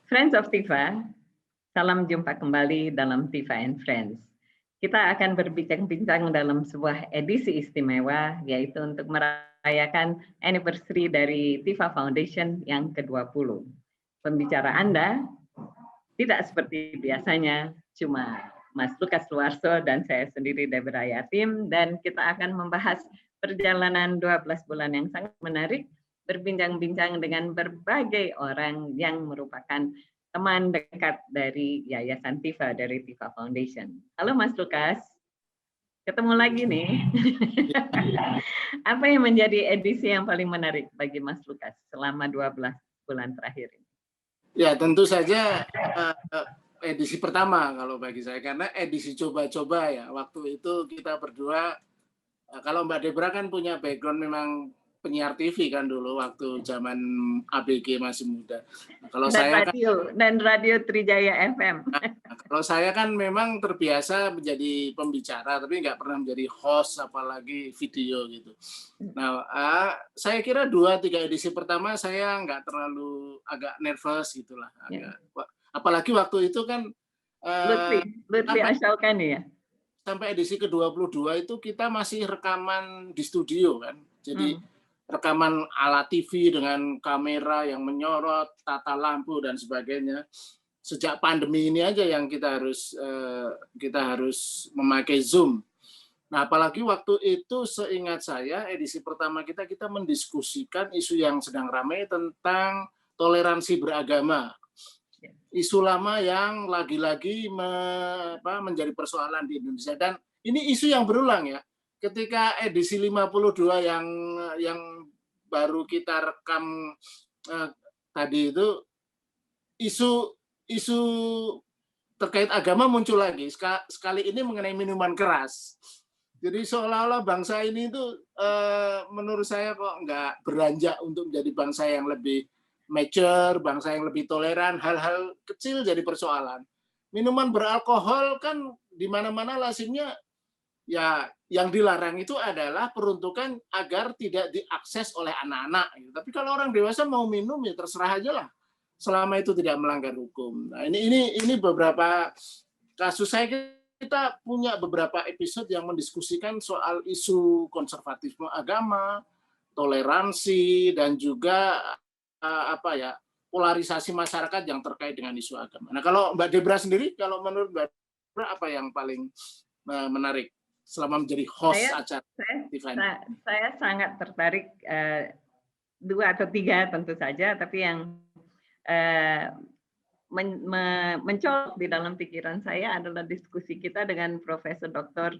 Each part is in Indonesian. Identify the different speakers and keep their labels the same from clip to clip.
Speaker 1: Friends of Tifa, salam jumpa kembali dalam Tifa and Friends. Kita akan berbincang-bincang dalam sebuah edisi istimewa, yaitu untuk merayakan anniversary dari Tifa Foundation yang ke-20. Pembicara Anda tidak seperti biasanya, cuma Mas Lukas Luarso dan saya sendiri Deborah Yatim, dan kita akan membahas perjalanan 12 bulan yang sangat menarik, berbincang-bincang dengan berbagai orang yang merupakan teman dekat dari Yayasan Tifa, dari Tifa Foundation. Halo Mas Lukas, ketemu lagi nih. Apa yang menjadi edisi yang paling menarik bagi Mas Lukas selama 12 bulan terakhir ini?
Speaker 2: Ya, tentu saja edisi pertama kalau bagi saya, karena edisi coba-coba ya. Waktu itu kita berdua, kalau Mbak Debra kan punya background memang penyiar TV kan dulu waktu zaman ABG masih muda. Nah, kalau saya
Speaker 1: radio Trijaya FM.
Speaker 2: Kalau saya kan memang terbiasa menjadi pembicara, tapi nggak pernah menjadi host, apalagi video gitu. Nah, saya kira 2-3 edisi pertama saya nggak terlalu agak nervous gitulah. Apalagi waktu itu kan
Speaker 1: Lutfi Asyalkani ya.
Speaker 2: Sampai edisi ke-22 itu kita masih rekaman di studio kan. Jadi rekaman ala TV dengan kamera yang menyorot, tata lampu dan sebagainya. Sejak pandemi ini aja yang kita harus memakai Zoom. Nah, apalagi waktu itu seingat saya edisi pertama kita mendiskusikan isu yang sedang ramai tentang toleransi beragama. Isu lama yang lagi-lagi menjadi persoalan di Indonesia, dan ini isu yang berulang ya. Ketika edisi 52 yang baru kita rekam tadi itu, isu terkait agama muncul lagi. Sekali ini mengenai minuman keras. Jadi seolah-olah bangsa ini itu menurut saya kok nggak beranjak untuk menjadi bangsa yang lebih mature, bangsa yang lebih toleran, hal-hal kecil jadi persoalan. Minuman beralkohol kan di mana-mana lazimnya ya, yang dilarang itu adalah peruntukan agar tidak diakses oleh anak-anak. Tapi kalau orang dewasa mau minum ya terserah aja lah, selama itu tidak melanggar hukum. Nah, ini beberapa kasus. Saya kita punya beberapa episode yang mendiskusikan soal isu konservatisme agama, toleransi, dan juga polarisasi masyarakat yang terkait dengan isu agama. Nah, kalau Mbak Debra sendiri, kalau menurut Mbak Debra apa yang paling menarik selama menjadi host acara Tifa?
Speaker 1: Saya sangat tertarik 2 atau 3 tentu saja, tapi yang mencolok di dalam pikiran saya adalah diskusi kita dengan Profesor Dr.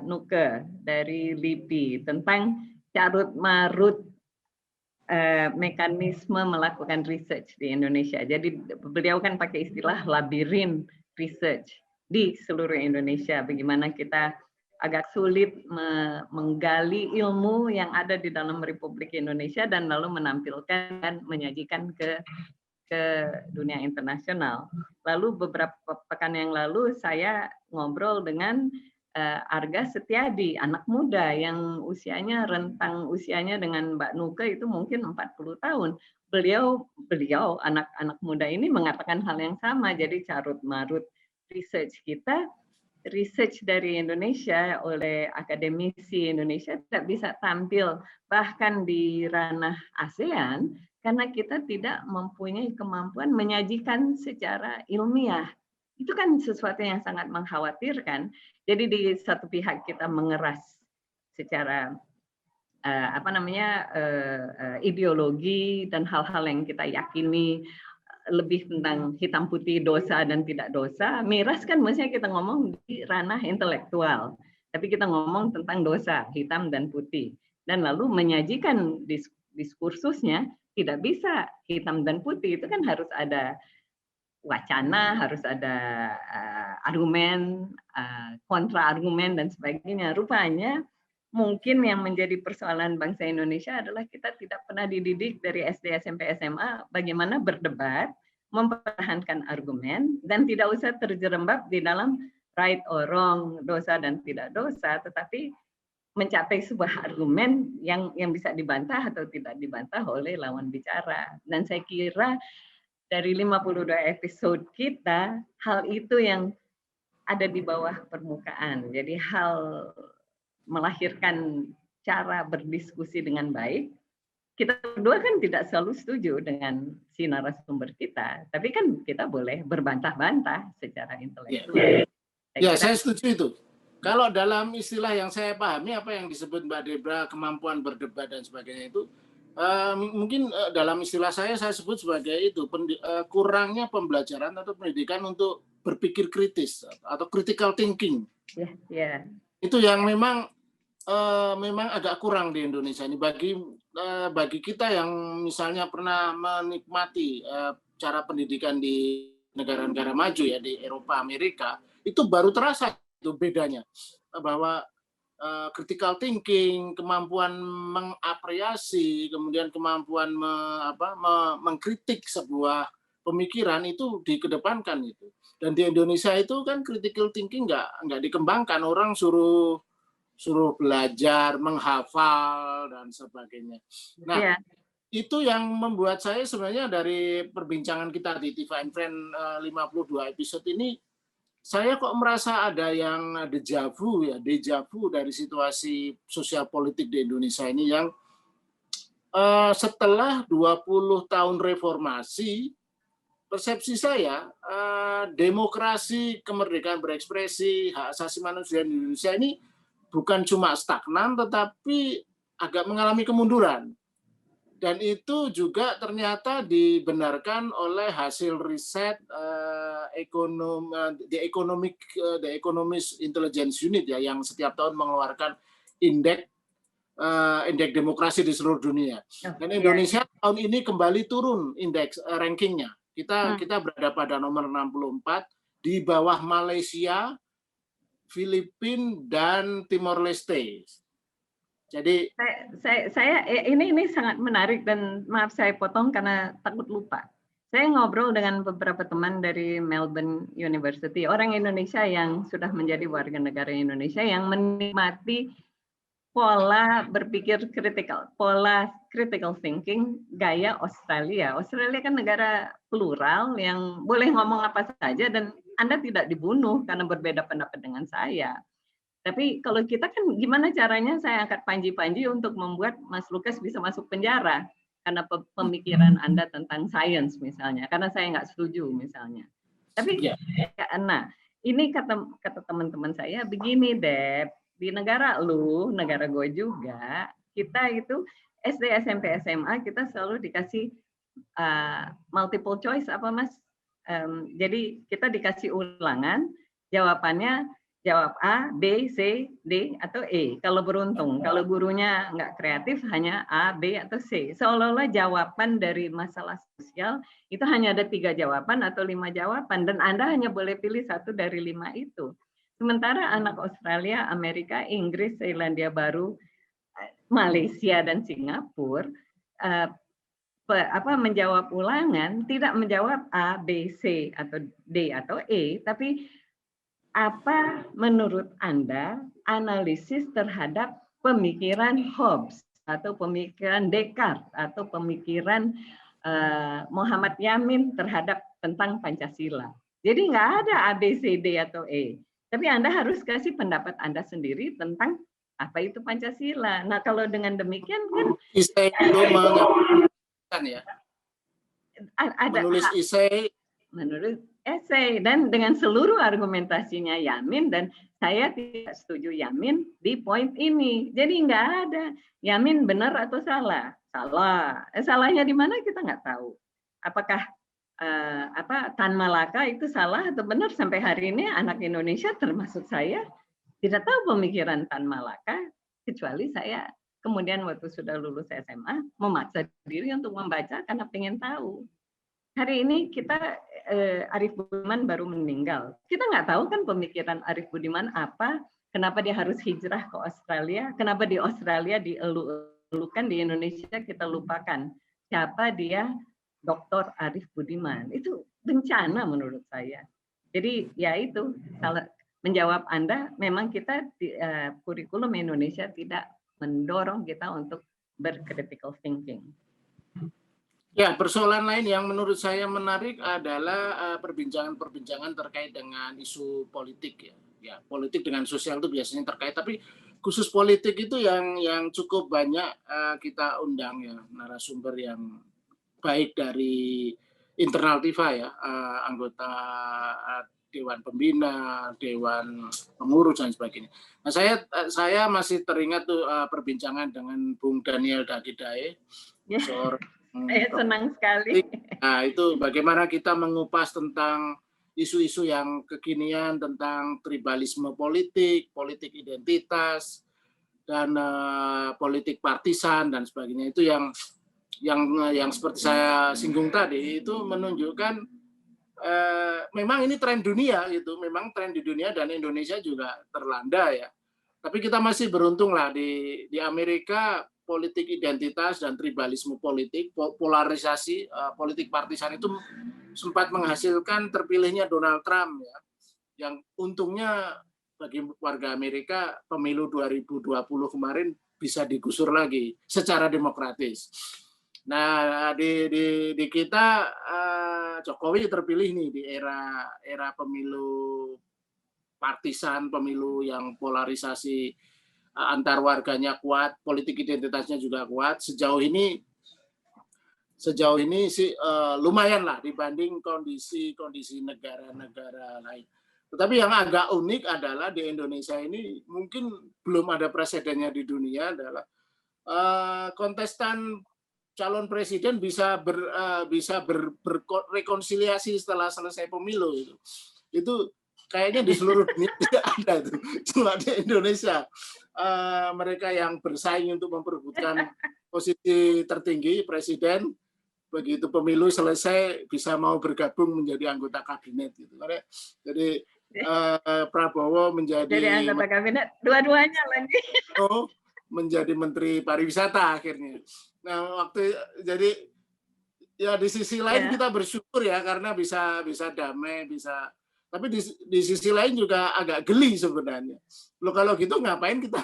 Speaker 1: Nuke dari LIPI tentang carut marut mekanisme melakukan research di Indonesia. Jadi beliau kan pakai istilah labirin research di seluruh Indonesia. Bagaimana kita agak sulit menggali ilmu yang ada di dalam Republik Indonesia dan lalu menampilkan dan menyajikan ke dunia internasional. Lalu beberapa pekan yang lalu saya ngobrol dengan Arga Setiadi, anak muda yang rentang usianya dengan Mbak Nuke itu mungkin 40 tahun. Beliau anak-anak muda ini mengatakan hal yang sama. Jadi carut marut research kita, research dari Indonesia oleh akademisi Indonesia tidak bisa tampil bahkan di ranah ASEAN karena kita tidak mempunyai kemampuan menyajikan secara ilmiah. Itu kan sesuatu yang sangat mengkhawatirkan. Jadi di satu pihak kita mengeras secara ideologi dan hal-hal yang kita yakini lebih tentang hitam putih, dosa dan tidak dosa. Miras kan maksudnya kita ngomong di ranah intelektual, tapi kita ngomong tentang dosa hitam dan putih, dan lalu menyajikan diskursusnya tidak bisa hitam dan putih. Itu kan harus ada wacana, harus ada argumen, kontra argumen dan sebagainya. Rupanya mungkin yang menjadi persoalan bangsa Indonesia adalah kita tidak pernah dididik dari SD, SMP, SMA bagaimana berdebat, mempertahankan argumen, dan tidak usah terjerembab di dalam right or wrong, dosa dan tidak dosa, tetapi mencapai sebuah argumen yang bisa dibantah atau tidak dibantah oleh lawan bicara. Dan saya kira dari 52 episode kita, hal itu yang ada di bawah permukaan. Jadi hal melahirkan cara berdiskusi dengan baik. Kita berdua kan tidak selalu setuju dengan si narasumber kita, tapi kan kita boleh berbantah-bantah secara intelektual.
Speaker 2: Ya, saya setuju itu. Kalau dalam istilah yang saya pahami, apa yang disebut Mbak Debra, kemampuan berdebat dan sebagainya itu, mungkin dalam istilah saya sebut sebagai itu, kurangnya pembelajaran atau pendidikan untuk berpikir kritis atau critical thinking.
Speaker 1: Ya.
Speaker 2: Itu yang memang agak kurang di Indonesia ini. Bagi kita yang misalnya pernah menikmati cara pendidikan di negara-negara maju ya, di Eropa, Amerika, itu baru terasa itu bedanya, bahwa critical thinking, kemampuan mengapresiasi, kemudian kemampuan mengkritik sebuah pemikiran itu dikedepankan itu. Dan di Indonesia itu kan critical thinking nggak dikembangkan, orang suruh belajar, menghafal dan sebagainya. Nah, itu yang membuat saya sebenarnya dari perbincangan kita di Tiva and Friend 52 episode ini, saya kok merasa ada yang deja vu dari situasi sosial politik di Indonesia ini yang setelah 20 tahun reformasi, persepsi saya demokrasi, kemerdekaan berekspresi, hak asasi manusia di Indonesia ini bukan cuma stagnan tetapi agak mengalami kemunduran. Dan itu juga ternyata dibenarkan oleh hasil riset The Economist Intelligence Unit ya, yang setiap tahun mengeluarkan indeks demokrasi di seluruh dunia. Dan Indonesia tahun ini kembali turun indeks rankingnya. Kita berada pada nomor 64 di bawah Malaysia, Filipina dan Timor Leste. Jadi
Speaker 1: saya ini sangat menarik, dan maaf saya potong karena takut lupa. Saya ngobrol dengan beberapa teman dari Melbourne University, orang Indonesia yang sudah menjadi warga negara Indonesia yang menikmati pola berpikir kritikal, pola critical thinking gaya Australia. Australia kan negara plural yang boleh ngomong apa saja dan Anda tidak dibunuh karena berbeda pendapat dengan saya. Tapi kalau kita kan gimana caranya saya angkat panji-panji untuk membuat Mas Lukas bisa masuk penjara karena pemikiran Anda tentang sains misalnya, karena saya nggak setuju misalnya. Tapi nah ini kata teman-teman saya begini, Deb, di negara lu, negara gue juga, kita itu SD, SMP, SMA kita selalu dikasih multiple choice apa Mas? Jadi kita dikasih ulangan, jawabannya jawab A, B, C, D, atau E. Kalau beruntung, kalau gurunya nggak kreatif, hanya A, B, atau C. Seolah-olah jawaban dari masalah sosial itu hanya ada 3 jawaban atau 5 jawaban, dan Anda hanya boleh pilih 1 dari 5 itu. Sementara anak Australia, Amerika, Inggris, Selandia Baru, Malaysia, dan Singapura menjawab ulangan tidak menjawab A, B, C, atau D, atau E, tapi apa menurut Anda analisis terhadap pemikiran Hobbes atau pemikiran Descartes atau pemikiran Muhammad Yamin terhadap tentang Pancasila? Jadi nggak ada A, B, C, D, atau E. Tapi Anda harus kasih pendapat Anda sendiri tentang apa itu Pancasila. Nah, kalau dengan demikian kan ada
Speaker 2: menulis
Speaker 1: esai dan dengan seluruh argumentasinya Yamin, dan saya tidak setuju Yamin di poin ini. Jadi nggak ada Yamin benar atau salah. Salahnya di mana kita nggak tahu. Apakah Tan Malaka itu salah atau benar? Sampai hari ini anak Indonesia termasuk saya tidak tahu pemikiran Tan Malaka, kecuali saya kemudian waktu sudah lulus SMA memaksa diri untuk membaca karena pengen tahu. Hari ini kita Arief Budiman baru meninggal. Kita nggak tahu kan pemikiran Arief Budiman apa, kenapa dia harus hijrah ke Australia, kenapa di Australia dielu-elukan, di Indonesia kita lupakan. Siapa dia, Dr. Arief Budiman. Itu bencana menurut saya. Jadi ya itu, menjawab Anda, memang kita kurikulum Indonesia tidak mendorong kita untuk bercritical thinking.
Speaker 2: Ya, persoalan lain yang menurut saya menarik adalah perbincangan-perbincangan terkait dengan isu politik ya. Ya, politik dengan sosial itu biasanya terkait, tapi khusus politik itu yang cukup banyak kita undang ya narasumber yang baik dari internal TIFA ya, anggota Dewan Pembina, Dewan Pengurus dan sebagainya. Nah, saya masih teringat tuh perbincangan dengan Bung Daniel Dagidae,
Speaker 1: Ya,
Speaker 2: seorang
Speaker 1: saya senang sekali.
Speaker 2: nah, itu bagaimana kita mengupas tentang isu-isu yang kekinian tentang tribalisme politik, politik identitas, dan politik partisan dan sebagainya. Itu yang seperti saya singgung tadi itu menunjukkan memang ini tren dunia gitu, memang tren di dunia dan Indonesia juga terlanda ya. Tapi kita masih beruntung lah di Amerika politik identitas dan tribalisme politik, polarisasi politik partisan itu sempat menghasilkan terpilihnya Donald Trump ya, yang untungnya bagi warga Amerika pemilu 2020 kemarin bisa digusur lagi secara demokratis. Nah, di kita Jokowi terpilih nih di era pemilu partisan, pemilu yang polarisasi antar warganya kuat, politik identitasnya juga kuat. Sejauh ini sih lumayan lah dibanding kondisi negara-negara lain. Tetapi yang agak unik adalah di Indonesia ini mungkin belum ada presidennya di dunia adalah kontestan calon presiden bisa berrekonsiliasi setelah selesai pemilu itu kayaknya di seluruh dunia tidak ada tuh, cuma di Indonesia mereka yang bersaing untuk memperebutkan posisi tertinggi presiden, begitu pemilu selesai bisa mau bergabung menjadi anggota kabinet gitu. Jadi Prabowo
Speaker 1: Jadi anggota kabinet dua-duanya lagi.
Speaker 2: menjadi Menteri Pariwisata akhirnya. Nah, jadi ya di sisi lain kita bersyukur ya karena bisa damai, bisa. Tapi di sisi lain juga agak geli sebenarnya. Loh kalau gitu ngapain kita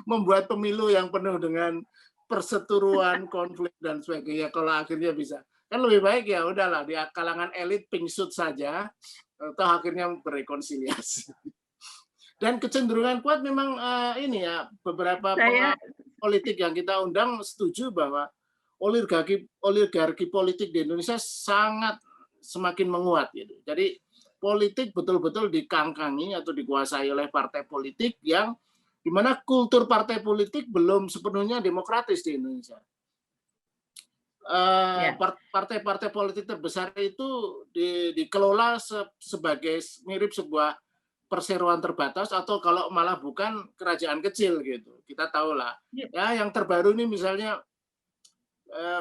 Speaker 2: membuat pemilu yang penuh dengan perseteruan, konflik dan sebagainya kalau akhirnya bisa. Kan lebih baik ya udahlah di kalangan elit pingsut saja atau akhirnya berrekonsiliasi. Dan kecenderungan kuat memang ini ya beberapa politik yang kita undang setuju bahwa oligarki politik di Indonesia sangat semakin menguat gitu. Jadi politik betul-betul dikangkangi atau dikuasai oleh partai politik yang di mana kultur partai politik belum sepenuhnya demokratis di Indonesia. Partai-partai politik terbesar itu dikelola sebagai mirip sebuah perseroan terbatas atau kalau malah bukan kerajaan kecil gitu. Kita tahu lah. Ya, yang terbaru ini misalnya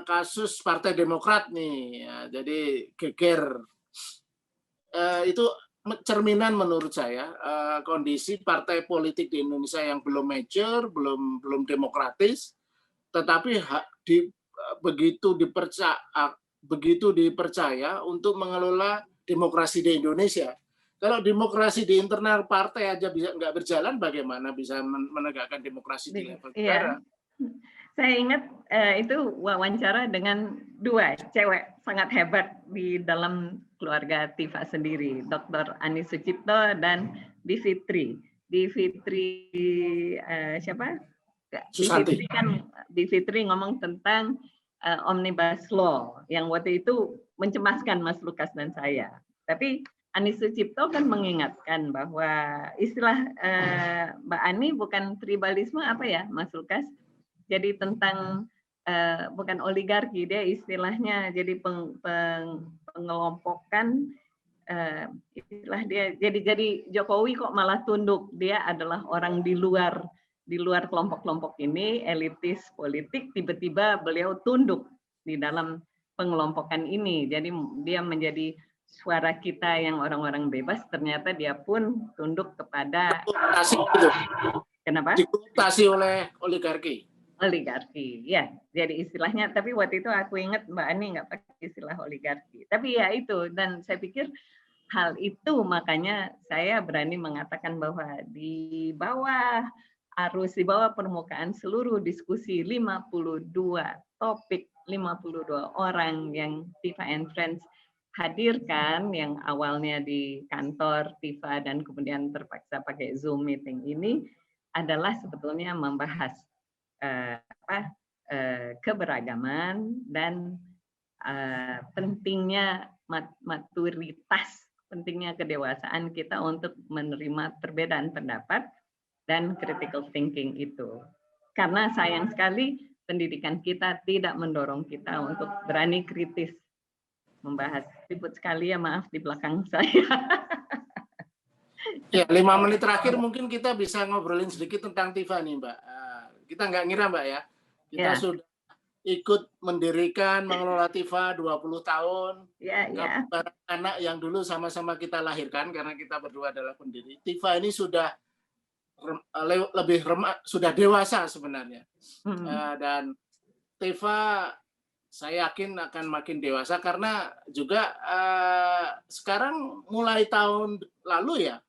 Speaker 2: kasus Partai Demokrat nih. Ya, jadi geger. Itu cerminan menurut saya kondisi partai politik di Indonesia yang belum mature, belum demokratis, tetapi begitu dipercaya untuk mengelola demokrasi di Indonesia. Kalau demokrasi di internal partai aja bisa nggak berjalan, bagaimana bisa menegakkan demokrasi di level negara?
Speaker 1: Saya ingat itu wawancara dengan dua cewek sangat hebat di dalam keluarga TIFA sendiri, Dr. Ani Sucipto dan Bivitri. Bivitri siapa? Bivitri ngomong tentang Omnibus Law yang waktu itu mencemaskan Mas Lukas dan saya. Tapi Ani Sucipto kan mengingatkan bahwa istilah Mbak Ani bukan tribalisme apa ya, Mas Lukas? Jadi tentang bukan oligarki, dia istilahnya jadi pengelompokan istilah dia. Jadi Jokowi kok malah tunduk, dia adalah orang di luar kelompok-kelompok ini, elitis politik, tiba-tiba beliau tunduk di dalam pengelompokan ini. Jadi dia menjadi suara kita yang orang-orang bebas, ternyata dia pun tunduk kepada kenapa?
Speaker 2: Dikutasi oleh oligarki.
Speaker 1: Oligarki, ya. Jadi istilahnya, tapi waktu itu aku ingat Mbak Ani nggak pakai istilah oligarki. Tapi ya itu, dan saya pikir hal itu makanya saya berani mengatakan bahwa di bawah permukaan seluruh diskusi 52 topik 52 orang yang Tifa and Friends hadirkan, yang awalnya di kantor Tifa dan kemudian terpaksa pakai Zoom meeting ini, adalah sebetulnya membahas keberagaman dan pentingnya maturitas, pentingnya kedewasaan kita untuk menerima perbedaan pendapat dan critical thinking itu. Karena sayang sekali pendidikan kita tidak mendorong kita untuk berani kritis membahas. Ribut sekali ya, maaf di belakang saya.
Speaker 2: Ya, 5 menit terakhir mungkin kita bisa ngobrolin sedikit tentang Tifa nih, Mbak. Kita nggak ngira, Mbak ya, kita sudah ikut mendirikan, mengelola Tifa 20 tahun. Anak yang dulu sama-sama kita lahirkan, karena kita berdua adalah pendiri. Tifa ini sudah sudah dewasa sebenarnya. Dan Tifa saya yakin akan makin dewasa karena juga sekarang mulai tahun lalu ya,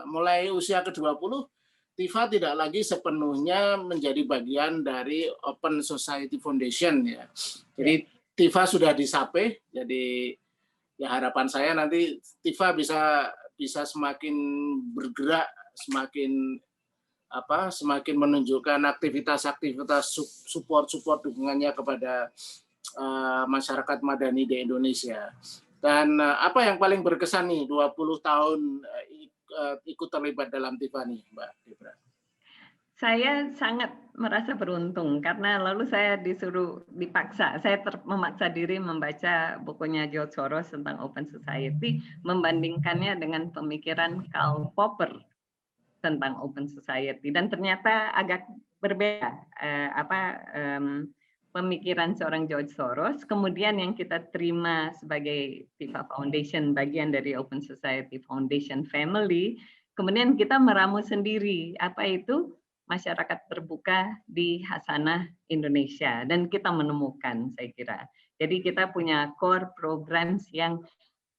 Speaker 2: mulai usia ke-20, Tifa tidak lagi sepenuhnya menjadi bagian dari Open Society Foundation ya. Jadi Tifa sudah disape, jadi ya harapan saya nanti Tifa bisa semakin bergerak, semakin menunjukkan aktivitas-aktivitas support dukungannya kepada masyarakat madani di Indonesia. Dan apa yang paling berkesan nih 20 tahun ikut terlibat dalam Tifa nih, Mbak Debra?
Speaker 1: Saya sangat merasa beruntung karena lalu saya dipaksa, saya memaksa diri membaca bukunya George Soros tentang Open Society, membandingkannya dengan pemikiran Karl Popper tentang Open Society, dan ternyata agak berbeda pemikiran seorang George Soros, kemudian yang kita terima sebagai Tifa Foundation, bagian dari Open Society Foundation Family, kemudian kita meramu sendiri apa itu masyarakat terbuka di Hasanah Indonesia, dan kita menemukan, saya kira. Jadi kita punya core programs yang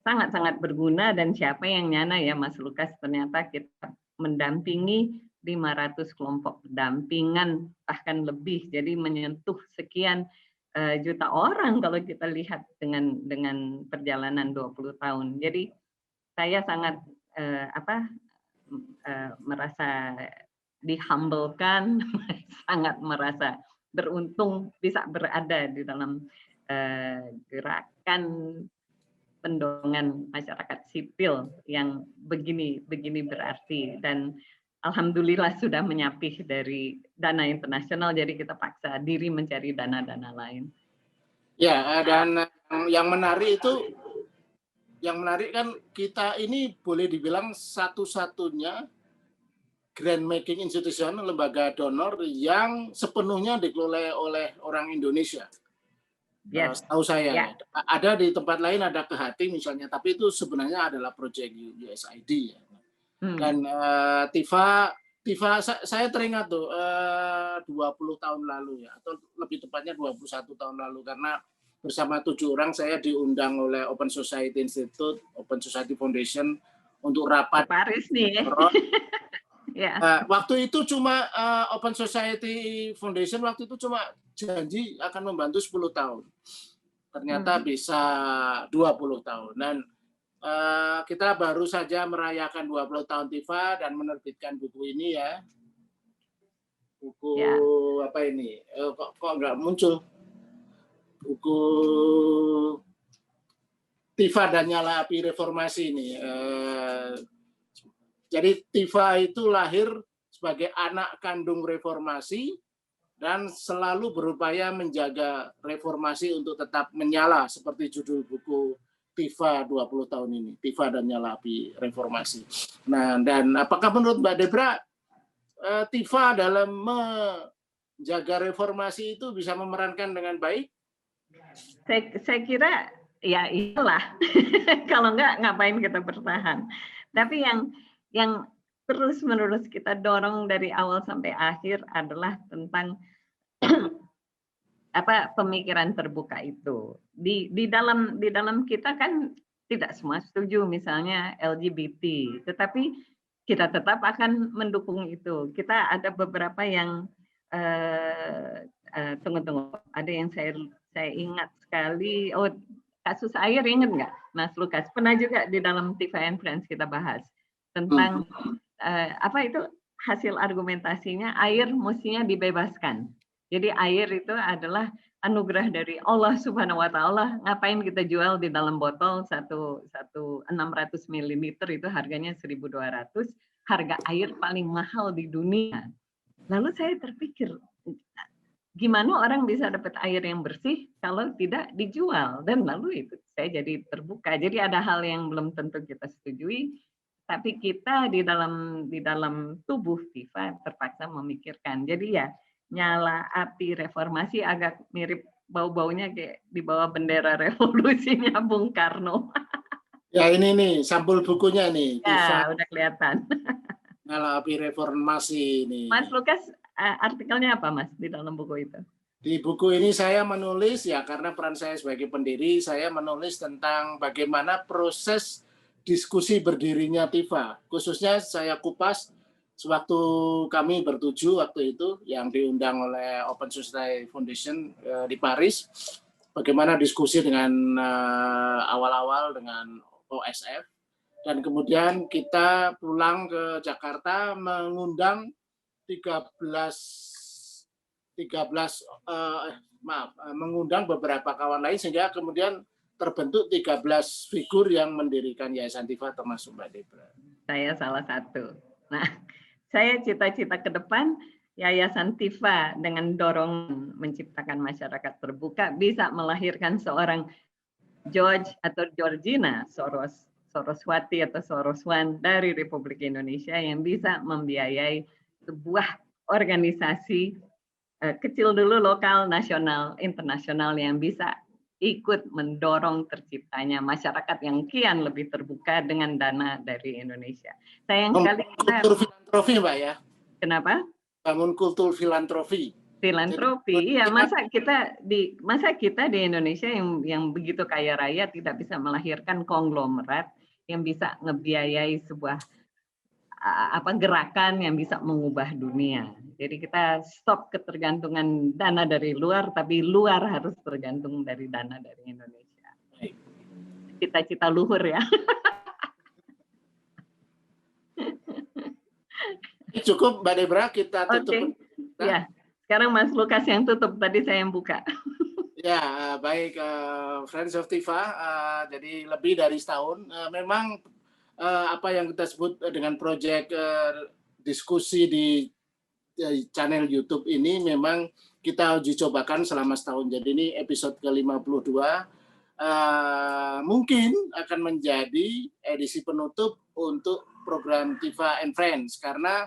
Speaker 1: sangat-sangat berguna, dan siapa yang nyana ya Mas Lukas, ternyata kita mendampingi 500 kelompok pendampingan, bahkan lebih, jadi menyentuh sekian juta orang kalau kita lihat dengan perjalanan 20 tahun. Jadi saya sangat merasa dihumblekan, sangat merasa beruntung bisa berada di dalam gerakan pendongan masyarakat sipil yang begini berarti, dan alhamdulillah sudah menyapih dari dana internasional, jadi kita paksa diri mencari dana-dana lain.
Speaker 2: Ya, dan yang menarik kan kita ini boleh dibilang satu-satunya grant making institution, lembaga donor yang sepenuhnya dikelola oleh orang Indonesia. Setahu saya, ada di tempat lain, ada Kehati misalnya, tapi itu sebenarnya adalah proyek USAID. Ya. Dan Tifa saya teringat tuh 20 tahun lalu ya, atau lebih tepatnya 21 tahun lalu, karena bersama 7 orang saya diundang oleh Open Society Institute, Open Society Foundation untuk rapat
Speaker 1: Paris nih.
Speaker 2: Waktu itu cuma Open Society Foundation waktu itu cuma janji akan membantu 10 tahun. Ternyata bisa 20 tahun. Dan kita baru saja merayakan 20 tahun Tifa dan menerbitkan buku ini ya. Buku apa ini? Kok nggak muncul? Buku Tifa dan Nyala Api Reformasi ini. Jadi Tifa itu lahir sebagai anak kandung reformasi dan selalu berupaya menjaga reformasi untuk tetap menyala, seperti judul buku Tifa 20 tahun ini, Tifa dan Nyala Api Reformasi. Nah, dan apakah menurut Mbak Debra Tifa dalam menjaga reformasi itu bisa memerankan dengan baik?
Speaker 1: Saya kira ya iyalah. Kalau enggak, ngapain kita bertahan. Tapi yang terus-menerus kita dorong dari awal sampai akhir adalah tentang pemikiran terbuka itu. Di dalam kita kan tidak semua setuju misalnya LGBT, tetapi kita tetap akan mendukung itu. Kita ada beberapa yang tunggu, ada yang saya Saya ingat sekali, kasus air ingat nggak, Mas Lukas? Pernah juga di dalam Tifa and Friends kita bahas tentang apa itu hasil argumentasinya, air mestinya dibebaskan. Jadi air itu adalah anugerah dari Allah Subhanahu wa taala. Ngapain kita jual di dalam botol 600 ml itu harganya 1.200, harga air paling mahal di dunia. Lalu saya terpikir, gimana orang bisa dapat air yang bersih kalau tidak dijual? Dan lalu itu saya jadi terbuka. Jadi ada hal yang belum tentu kita setujui, tapi kita di dalam tubuh Tifa terpaksa memikirkan. Jadi ya nyala api reformasi agak mirip bau-baunya kayak di bawah bendera revolusinya Bung Karno.
Speaker 2: Ya ini nih sampul bukunya nih.
Speaker 1: Ya udah kelihatan.
Speaker 2: Nyala api reformasi ini.
Speaker 1: Mas Lukas, artikelnya apa Mas di dalam buku itu?
Speaker 2: Di buku ini saya menulis, ya karena peran saya sebagai pendiri, saya menulis tentang bagaimana proses diskusi berdirinya Tifa. Khususnya saya kupas sewaktu kami bertuju waktu itu yang diundang oleh Open Society Foundation di Paris, bagaimana diskusi dengan awal-awal dengan OSF, dan kemudian kita pulang ke Jakarta mengundang 13 beberapa kawan lain sehingga kemudian terbentuk 13 figur yang mendirikan Yayasan Tifa termasuk Mbak Debra.
Speaker 1: Saya salah satu. Nah, saya cita-cita ke depan Yayasan Tifa dengan dorongan menciptakan masyarakat terbuka bisa melahirkan seorang George atau Georgina Soroswati atau Soroswan dari Republik Indonesia yang bisa membiayai sebuah organisasi kecil dulu, lokal, nasional, internasional yang bisa ikut mendorong terciptanya masyarakat yang kian lebih terbuka dengan dana dari Indonesia. Sayang sekali kita
Speaker 2: kultur filantropi, Mbak ya.
Speaker 1: Kenapa?
Speaker 2: Bangun kultur filantropi.
Speaker 1: Filantropi, ya masa kita di Indonesia yang begitu kaya raya tidak bisa melahirkan konglomerat yang bisa ngebiayai sebuah gerakan yang bisa mengubah dunia. Jadi kita stop ketergantungan dana dari luar, tapi luar harus tergantung dari dana dari Indonesia. Cita-cita luhur ya.
Speaker 2: Cukup Mbak Debra, kita tutup.
Speaker 1: Ya, sekarang Mas Lukas yang tutup, tadi saya yang buka.
Speaker 2: Ya, baik Friends of Tifa, jadi lebih dari setahun. Memang apa yang kita sebut dengan proyek diskusi di channel YouTube ini memang kita uji cobakan selama setahun. Jadi ini episode ke-52. Mungkin akan menjadi edisi penutup untuk program Tifa and Friends karena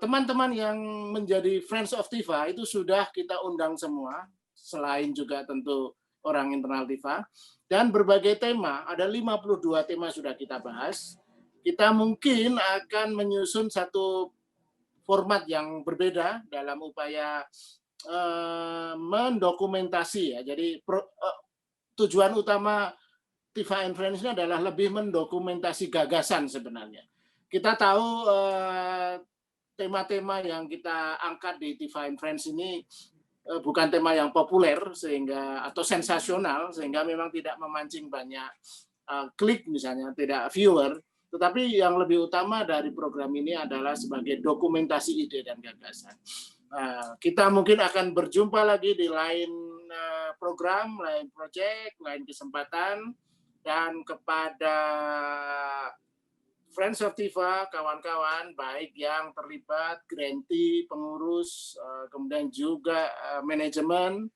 Speaker 2: teman-teman yang menjadi Friends of Tifa itu sudah kita undang semua, selain juga tentu orang internal Tifa, dan berbagai tema, ada 52 tema sudah kita bahas. Kita mungkin akan menyusun satu format yang berbeda dalam upaya mendokumentasi ya. Jadi tujuan utama Tifa and Friends ini adalah lebih mendokumentasi gagasan sebenarnya. Kita tahu tema-tema yang kita angkat di Tifa and Friends ini bukan tema yang populer sehingga atau sensasional sehingga memang tidak memancing banyak klik misalnya, tidak viewer, tetapi yang lebih utama dari program ini adalah sebagai dokumentasi ide dan gagasan. Kita mungkin akan berjumpa lagi di lain program, lain proyek, lain kesempatan, dan kepada Friends of Tifa, kawan-kawan, baik yang terlibat, grantee, pengurus, kemudian juga manajemen,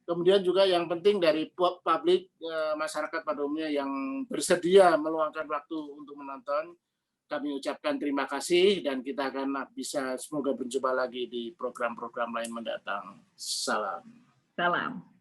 Speaker 2: kemudian juga yang penting dari publik, masyarakat pada umumnya yang bersedia meluangkan waktu untuk menonton, kami ucapkan terima kasih dan kita akan bisa semoga berjumpa lagi di program-program lain mendatang. Salam.
Speaker 1: Salam.